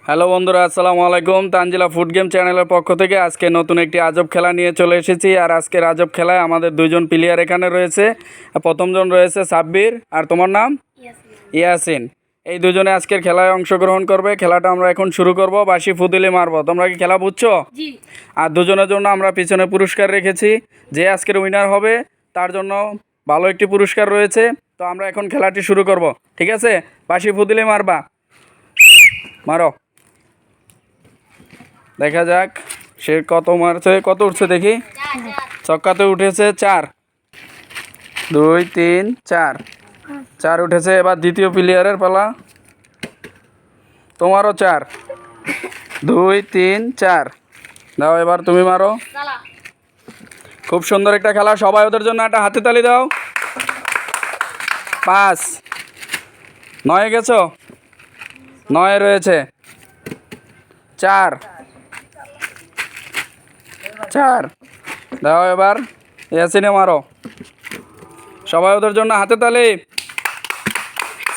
Hello বন্ধুরা, আসসালামু আলাইকুম। তানজিলা ফুড গেম চ্যানেলের পক্ষ থেকে আজকে নতুন একটি আজব খেলা নিয়ে চলে এসেছি। আর আজকের আজব খেলায় আমাদের দুইজন প্লেয়ার এখানে রয়েছে। প্রথমজন রয়েছে সাব্বির, আর তোমার নাম? ইয়াসিন। এই দুজনে আজকের খেলায় অংশগ্রহণ করবে। খেলাটা আমরা এখন শুরু করব। বাঁশি ফুদিলে মারবো। তোমরা কি খেলা বুঝছো? আর দুজনের জন্য আমরা পিছনে পুরস্কার রেখেছি। যে আজকের উইনার হবে তার জন্য ভালো একটি পুরস্কার রয়েছে। তো আমরা এখন খেলাটি শুরু করব, ঠিক আছে? বাঁশি ফুদিলে মারবা, মারো। দেখা যাক সে কত মারছে, কত উঠছে দেখি। ছক্কাতে উঠেছে 4, 2, 3, 4, 4 উঠেছে। এবার দ্বিতীয় প্লেয়ারের পালা। তোমারও 4, 2, 3, 4। দাও, এবার তুমি মারো। খুব সুন্দর একটা খেলা। সবাই ওদের জন্য একটা হাতে তালি দাও। 5, 9 গেছো, 9 রয়েছে। 4, 4 দাও, এবার ইয়াসিনে মারো। সবাই ওদের জন্য হাতে তালি।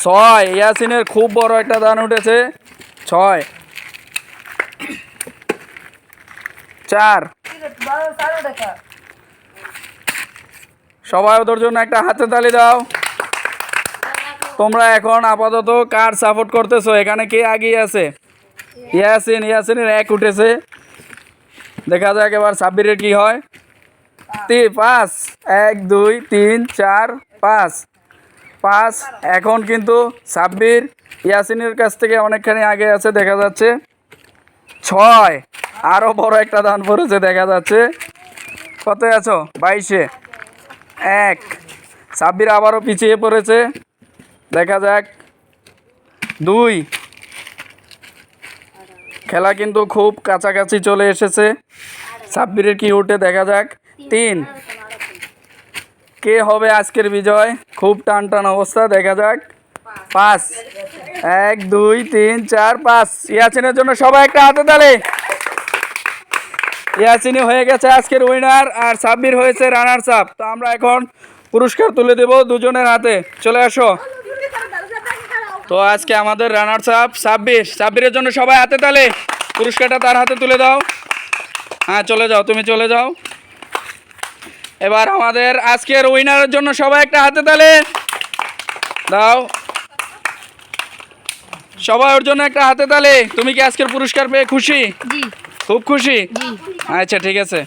6, ইয়াসিনের খুব বড় একটা দান উঠেছে। 6, 4। সবাই ওদের জন্য একটা হাতে তালি দাও। তোমরা এখন আপাতত কার সাপোর্ট করতেছো? এখানে কে এগিয়ে আছে? ইয়াসিন। ইয়াসিনের 1 উঠেছে। দেখা যাক এবার সাব্বিরের কি হয়। 5, 1, 2, 3, 4, 5, 5। এখন কিন্তু সাব্বির ইয়াসিনের কাছ থেকে অনেকখানি আগে আছে দেখা যাচ্ছে। 6, আরও বড় একটা দান পড়েছে দেখা যাচ্ছে। কত আছো? 22-এ 1। সাব্বির আবারও পিছিয়ে পড়েছে। দেখা যাক। 2, খেলা কিন্তু খুব কাছাকাছি চলে এসেছে। সাব্বিরের কি উঠে দেখা যাক। 3, কে হবে আজকের বিজয়? খুব টান টান অবস্থা, দেখা যাক। 5, 1, 2, 3, 4, 5। ইয়াসিনের জন্য সবাই একটা হাতে তালি। ইয়াসিনই হয়ে গেছে আজকের উইনার, আর সাব্বির হয়েছে রানার্স আপ। তো আমরা এখন পুরস্কার তুলে দেব দুজনের হাতে। চলে আসো। তো আজকে আমাদের রানার্স আপ সাব্বির। সাব্বিরের জন্য সবাই হাতে তালি। পুরস্কারটা তার হাতে তুলে দাও। হ্যাঁ, চলে যাও, তুমি চলে যাও। এবার আমাদের আজকের উইনারের জন্য সবাই একটা হাতে তালি দাও। সবাই ওর জন্য একটা হাতে তালি। তুমি কি আজকের পুরস্কার পেয়ে খুশি? খুব খুশি? আচ্ছা, ঠিক আছে।